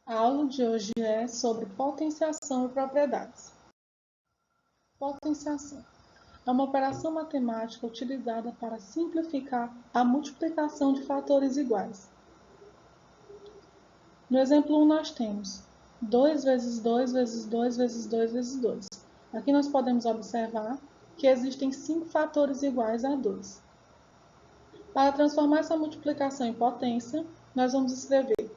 A aula de hoje é sobre potenciação e propriedades. Potenciação é uma operação matemática utilizada para simplificar a multiplicação de fatores iguais. No exemplo 1, nós temos 2 vezes 2 vezes 2 vezes 2 vezes 2. Aqui nós podemos observar que existem 5 fatores iguais a 2. Para transformar essa multiplicação em potência, nós vamos escrever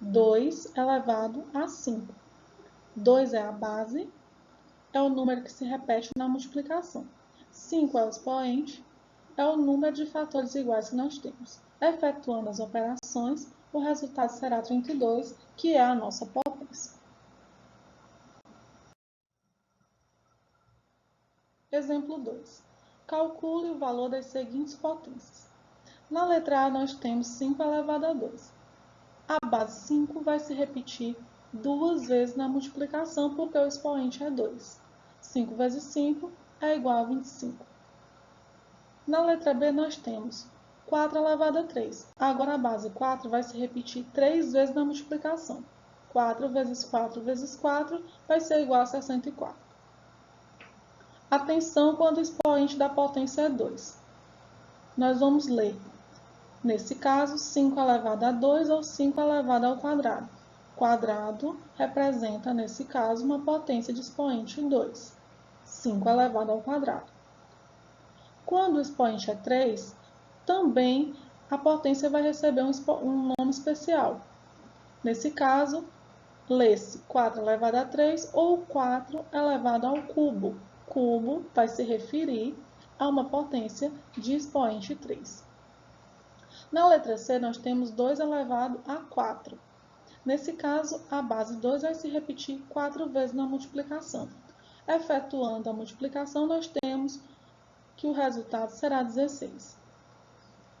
2 elevado a 5. 2 é a base, é o número que se repete na multiplicação. 5 é o expoente, é o número de fatores iguais que nós temos. Efetuando as operações, o resultado será 32, que é a nossa potência. Exemplo 2. Calcule o valor das seguintes potências. Na letra A, nós temos 5 elevado a 2. A base 5 vai se repetir 2 vezes na multiplicação, porque o expoente é 2. 5 vezes 5 é igual a 25. Na letra B, nós temos 4 elevado a 3. Agora, a base 4 vai se repetir 3 vezes na multiplicação. 4 vezes 4 vezes 4 vai ser igual a 64. Atenção quando o expoente da potência é 2. Nós vamos ler, nesse caso, 5 elevado a 2 ou 5 elevado ao quadrado. Quadrado representa, nesse caso, uma potência de expoente 2. 5 elevado ao quadrado. Quando o expoente é 3, também a potência vai receber um nome especial. Nesse caso, lê-se 4 elevado a 3 ou 4 elevado ao cubo. Cubo vai se referir a uma potência de expoente 3. Na letra C, nós temos 2 elevado a 4. Nesse caso, a base 2 vai se repetir 4 vezes na multiplicação. Efetuando a multiplicação, nós temos que o resultado será 16.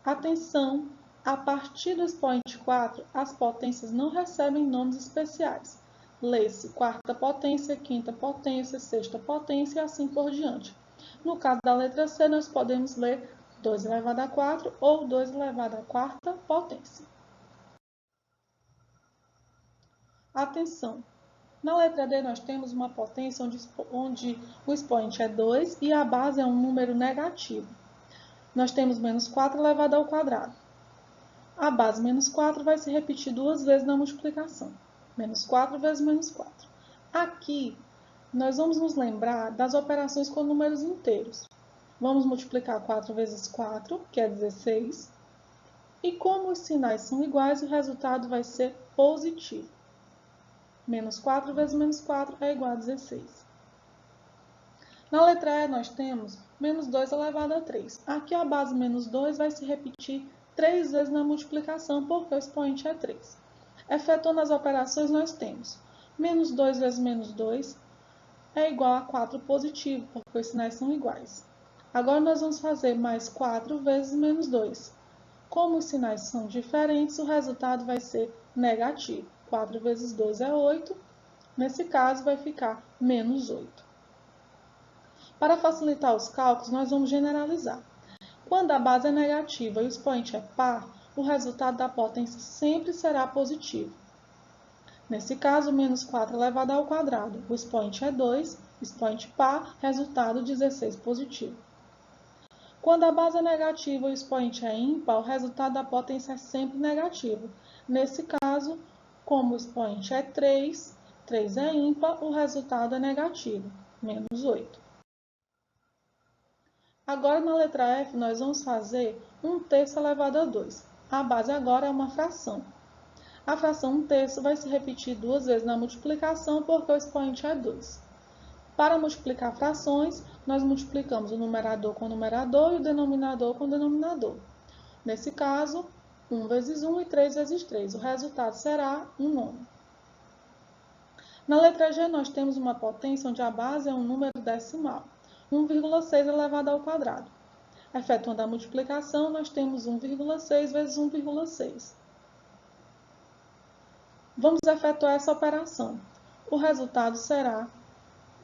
Atenção! A partir do expoente 4, as potências não recebem nomes especiais. Lê-se quarta potência, quinta potência, sexta potência e assim por diante. No caso da letra C, nós podemos ler 2 elevado a 4 ou 2 elevado à quarta potência. Atenção! Na letra D, nós temos uma potência onde o expoente é 2 e a base é um número negativo. Nós temos menos 4 elevado ao quadrado. A base menos 4 vai se repetir 2 vezes na multiplicação. Menos 4 vezes menos 4. Aqui, nós vamos nos lembrar das operações com números inteiros. Vamos multiplicar 4 vezes 4, que é 16. E como os sinais são iguais, o resultado vai ser positivo. Menos 4 vezes menos 4 é igual a 16. Na letra E, nós temos menos 2 elevado a 3. Aqui a base menos 2 vai se repetir 3 vezes na multiplicação, porque o expoente é 3. Efetuando as operações, nós temos menos 2 vezes menos 2 é igual a 4 positivo, porque os sinais são iguais. Agora, nós vamos fazer mais 4 vezes menos 2. Como os sinais são diferentes, o resultado vai ser negativo. 4 vezes 2 é 8. Nesse caso, vai ficar menos 8. Para facilitar os cálculos, nós vamos generalizar. Quando a base é negativa e o expoente é par, o resultado da potência sempre será positivo. Nesse caso, menos 4 elevado ao quadrado. O expoente é 2, expoente par, resultado 16 positivo. Quando a base é negativa e o expoente é ímpar, o resultado da potência é sempre negativo. Nesse caso, como o expoente é 3, 3 é ímpar, o resultado é negativo, menos 8. Agora, na letra F, nós vamos fazer 1/3 elevado a 2. A base agora é uma fração. A fração 1/3 vai se repetir 2 vezes na multiplicação, porque o expoente é 2. Para multiplicar frações, nós multiplicamos o numerador com o numerador e o denominador com o denominador. Nesse caso, 1 vezes 1 e 3 vezes 3. O resultado será um nome. Na letra G, nós temos uma potência onde a base é um número decimal. 1,6 elevado ao quadrado. Efetuando a multiplicação, nós temos 1,6 vezes 1,6. Vamos efetuar essa operação. O resultado será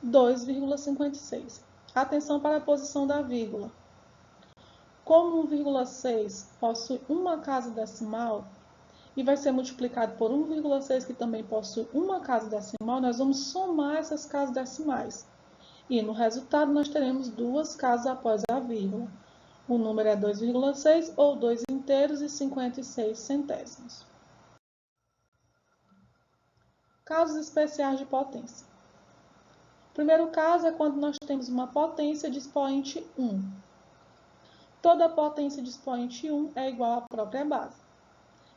2,56. Atenção para a posição da vírgula. Como 1,6 possui uma casa decimal, e vai ser multiplicado por 1,6, que também possui uma casa decimal, nós vamos somar essas casas decimais. E no resultado nós teremos duas casas após a vírgula. O número é 2,6 ou 2 inteiros e 56 centésimos. Casos especiais de potência. O primeiro caso é quando nós temos uma potência de expoente 1. Toda potência de expoente 1 é igual à própria base.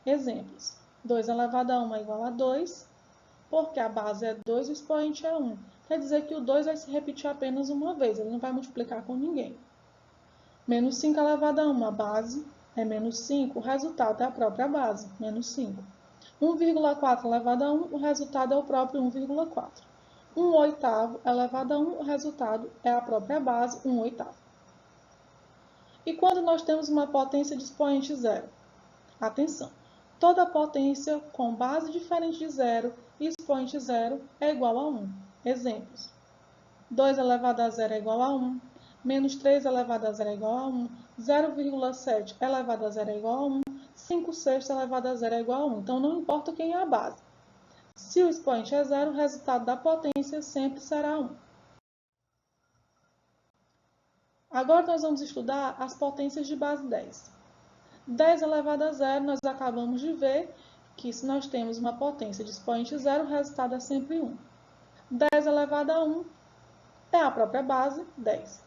Exemplos: 2 elevado a 1 é igual a 2, porque a base é 2 e o expoente é 1. Quer dizer que o 2 vai se repetir apenas uma vez, ele não vai multiplicar com ninguém. Menos 5 elevado a 1, a base é menos 5, o resultado é a própria base, menos 5. 1,4 elevado a 1, o resultado é o próprio 1,4. 1 oitavo elevado a 1, o resultado é a própria base, 1 oitavo. E quando nós temos uma potência de expoente zero? Atenção! Toda potência com base diferente de zero e expoente zero é igual a 1. Exemplos: 2 elevado a zero é igual a 1, menos 3 elevado a zero é igual a 1, 0,7 elevado a zero é igual a 1, 5 sextos elevado a zero é igual a 1. Então, não importa quem é a base. Se o expoente é zero, o resultado da potência sempre será 1. Agora, nós vamos estudar as potências de base 10. 10 elevado a zero, nós acabamos de ver que se nós temos uma potência de expoente zero, o resultado é sempre 1. 10 elevado a 1 é a própria base, 10.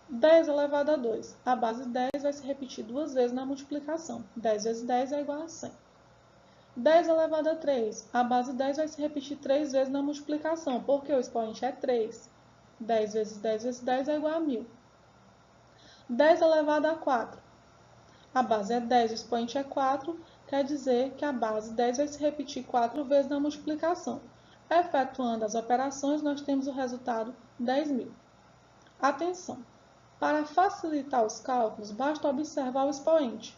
10 elevado a 2, a base 10 vai se repetir duas vezes na multiplicação. 10 vezes 10 é igual a 100. 10 elevado a 3, a base 10 vai se repetir 3 vezes na multiplicação, porque o expoente é 3. 10 vezes 10 vezes 10 é igual a 1000. 10 elevado a 4, a base é 10, o expoente é 4, quer dizer que a base 10 vai se repetir 4 vezes na multiplicação. Efetuando as operações, nós temos o resultado 10.000. Atenção! Para facilitar os cálculos, basta observar o expoente.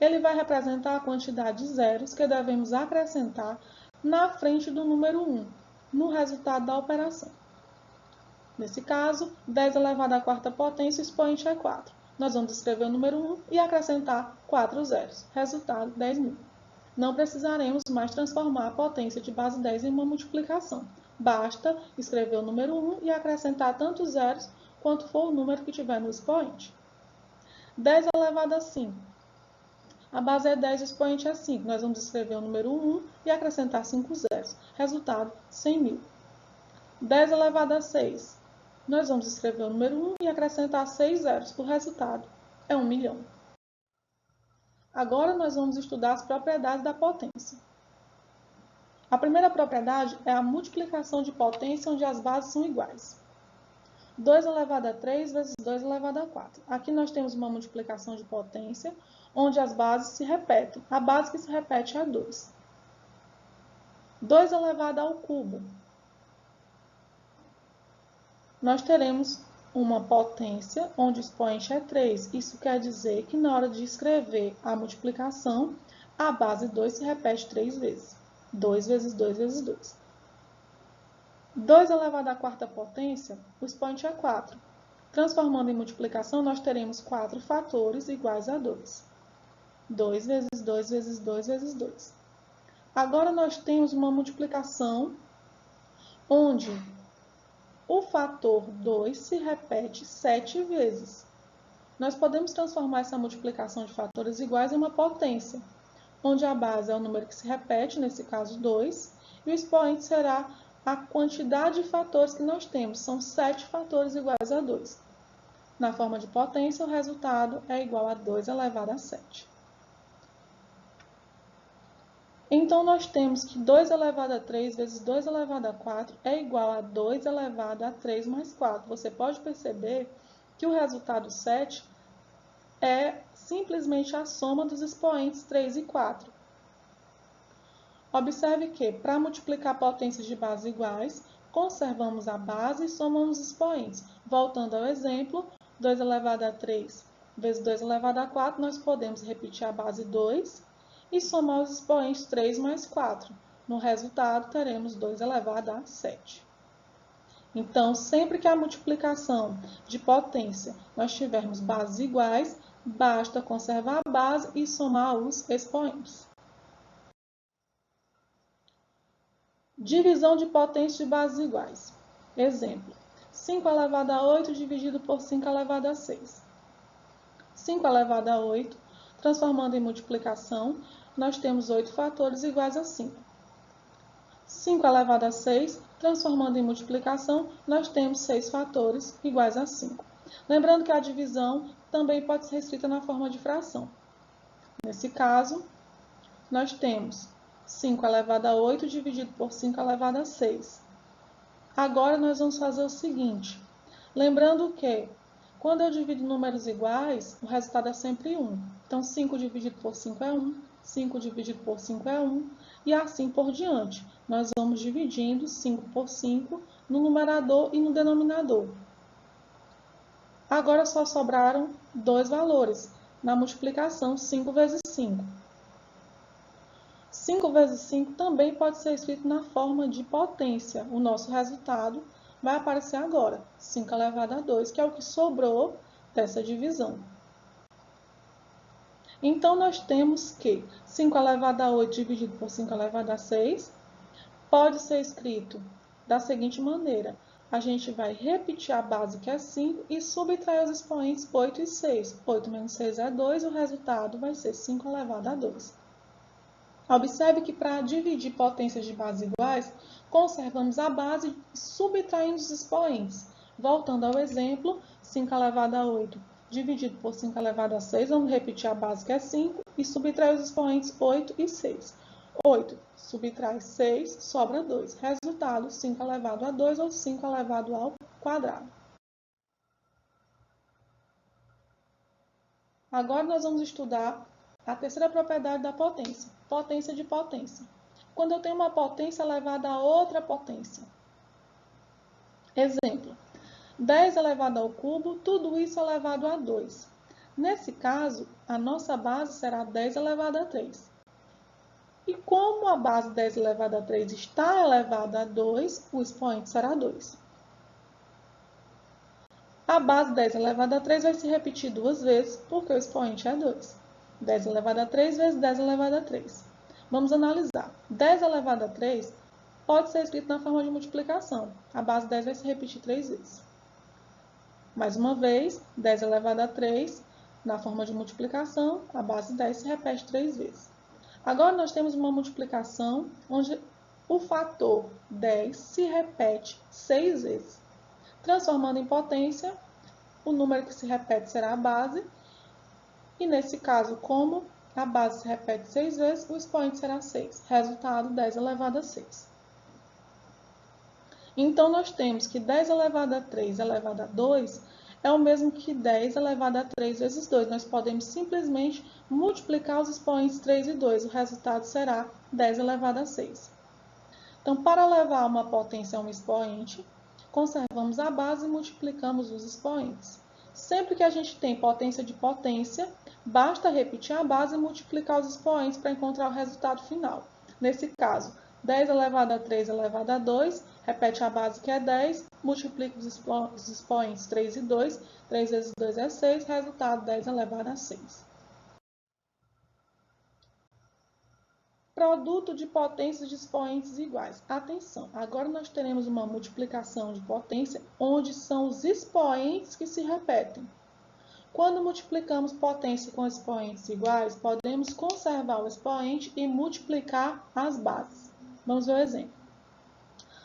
Ele vai representar a quantidade de zeros que devemos acrescentar na frente do número 1, no resultado da operação. Nesse caso, 10 elevado à quarta potência, o expoente é 4. Nós vamos escrever o número 1 e acrescentar 4 zeros. Resultado, 10.000. Não precisaremos mais transformar a potência de base 10 em uma multiplicação. Basta escrever o número 1 e acrescentar tantos zeros quanto for o número que tiver no expoente. 10 elevado a 5. A base é 10 e o expoente é 5. Nós vamos escrever o número 1 e acrescentar 5 zeros. Resultado, 100.000. 10 elevado a 6. Nós vamos escrever o número 1 e acrescentar 6 zeros. O resultado é 1 milhão. Agora nós vamos estudar as propriedades da potência. A primeira propriedade é a multiplicação de potência onde as bases são iguais. 2 elevado a 3 vezes 2 elevado a 4. Aqui nós temos uma multiplicação de potência onde as bases se repetem. A base que se repete é 2. 2 elevado ao cubo. Nós teremos uma potência onde o expoente é 3. Isso quer dizer que na hora de escrever a multiplicação, a base 2 se repete 3 vezes. 2 vezes 2 vezes 2. 2 elevado à quarta potência, o expoente é 4. Transformando em multiplicação, nós teremos 4 fatores iguais a 2. 2 vezes 2 vezes 2 vezes 2. Agora nós temos uma multiplicação onde o fator 2 se repete 7 vezes. Nós podemos transformar essa multiplicação de fatores iguais em uma potência, onde a base é o número que se repete, nesse caso 2, e o expoente será a quantidade de fatores que nós temos. São 7 fatores iguais a 2. Na forma de potência, o resultado é igual a 2 elevado a 7. Então, nós temos que 2 elevado a 3 vezes 2 elevado a 4 é igual a 2 elevado a 3 mais 4. Você pode perceber que o resultado 7 é simplesmente a soma dos expoentes 3 e 4. Observe que, para multiplicar potências de base iguais, conservamos a base e somamos os expoentes. Voltando ao exemplo, 2 elevado a 3 vezes 2 elevado a 4, nós podemos repetir a base 2 e somar os expoentes 3 mais 4. No resultado, teremos 2 elevado a 7. Então, sempre que a multiplicação de potência nós tivermos bases iguais, basta conservar a base e somar os expoentes. Divisão de potências de bases iguais. Exemplo, 5 elevado a 8 dividido por 5 elevado a 6. 5 elevado a 8, transformando em multiplicação, nós temos 8 fatores iguais a 5. 5 elevado a 6, transformando em multiplicação, nós temos 6 fatores iguais a 5. Lembrando que a divisão também pode ser escrita na forma de fração. Nesse caso, nós temos 5 elevado a 8 dividido por 5 elevado a 6. Agora, nós vamos fazer o seguinte. Lembrando que, quando eu divido números iguais, o resultado é sempre 1. Então, 5 dividido por 5 é 1, 5 dividido por 5 é 1, e assim por diante. Nós vamos dividindo 5 por 5 no numerador e no denominador. Agora, só sobraram dois valores. Na multiplicação, 5 vezes 5. 5 vezes 5 também pode ser escrito na forma de potência. O nosso resultado vai aparecer agora, 5 elevado a 2, que é o que sobrou dessa divisão. Então, nós temos que 5 elevado a 8 dividido por 5 elevado a 6 pode ser escrito da seguinte maneira. A gente vai repetir a base, que é 5, e subtrair os expoentes 8 e 6. 8 menos 6 é 2, e o resultado vai ser 5 elevado a 2. Observe que para dividir potências de bases iguais, conservamos a base e subtraímos os expoentes. Voltando ao exemplo, 5 elevado a 8 dividido por 5 elevado a 6, vamos repetir a base, que é 5, e subtrair os expoentes 8 e 6. 8 subtrai 6, sobra 2. Resultado, 5 elevado a 2 ou 5 elevado ao quadrado. Agora nós vamos estudar a terceira propriedade da potência, potência de potência. Quando eu tenho uma potência elevada a outra potência. Exemplo, 10 elevado ao cubo, tudo isso elevado a 2. Nesse caso, a nossa base será 10 elevado a 3. E como a base 10 elevado a 3 está elevada a 2, o expoente será 2. A base 10 elevado a 3 vai se repetir duas vezes, porque o expoente é 2. 10 elevado a 3 vezes 10 elevado a 3. Vamos analisar. 10 elevado a 3 pode ser escrito na forma de multiplicação. A base 10 vai se repetir 3 vezes. Mais uma vez, 10 elevado a 3, na forma de multiplicação, a base 10 se repete 3 vezes. Agora, nós temos uma multiplicação onde o fator 10 se repete 6 vezes. Transformando em potência, o número que se repete será a base. E nesse caso, como a base se repete 6 vezes, o expoente será 6. Resultado, 10 elevado a 6. Então, nós temos que 10 elevado a 3 elevado a 2 é o mesmo que 10 elevado a 3 vezes 2. Nós podemos simplesmente multiplicar os expoentes 3 e 2. O resultado será 10 elevado a 6. Então, para levar uma potência a um expoente, conservamos a base e multiplicamos os expoentes. Sempre que a gente tem potência de potência, basta repetir a base e multiplicar os expoentes para encontrar o resultado final. Nesse caso, 10 elevado a 3 elevado a 2, repete a base, que é 10, multiplica os expoentes 3 e 2, 3 vezes 2 é 6, resultado 10 elevado a 6. Produto de potências de expoentes iguais. Atenção, agora nós teremos uma multiplicação de potência onde são os expoentes que se repetem. Quando multiplicamos potência com expoentes iguais, podemos conservar o expoente e multiplicar as bases. Vamos ver o exemplo.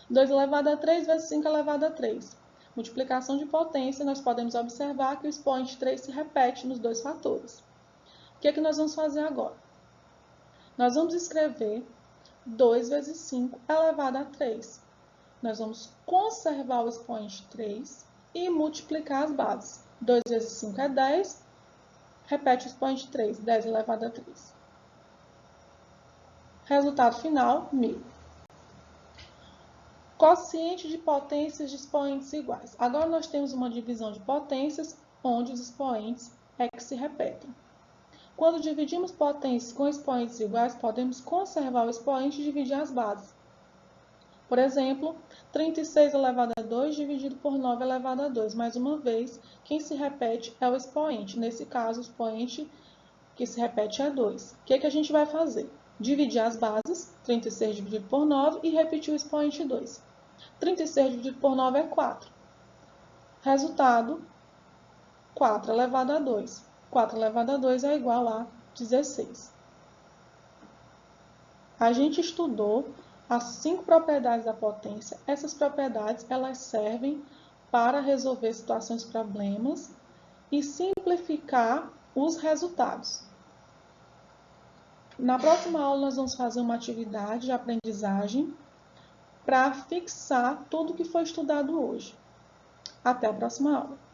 2 elevado a 3 vezes 5 elevado a 3. Multiplicação de potência, nós podemos observar que o expoente 3 se repete nos dois fatores. O que é que nós vamos fazer agora? Nós vamos escrever 2 vezes 5 elevado a 3. Nós vamos conservar o expoente 3 e multiplicar as bases. 2 vezes 5 é 10, repete o expoente 3, 10 elevado a 3. Resultado final, 1000. Quociente de potências de expoentes iguais. Agora nós temos uma divisão de potências onde os expoentes é que se repetem. Quando dividimos potências com expoentes iguais, podemos conservar o expoente e dividir as bases. Por exemplo, 36 elevado a 2 dividido por 9 elevado a 2. Mais uma vez, quem se repete é o expoente. Nesse caso, o expoente que se repete é 2. O que a gente vai fazer? Dividir as bases, 36 dividido por 9, e repetir o expoente 2. 36 dividido por 9 é 4. Resultado, 4 elevado a 2. 4 elevado a 2 é igual a 16. A gente estudou as 5 propriedades da potência. Essas propriedades elas servem para resolver situações, problemas e simplificar os resultados. Na próxima aula, nós vamos fazer uma atividade de aprendizagem para fixar tudo que foi estudado hoje. Até a próxima aula.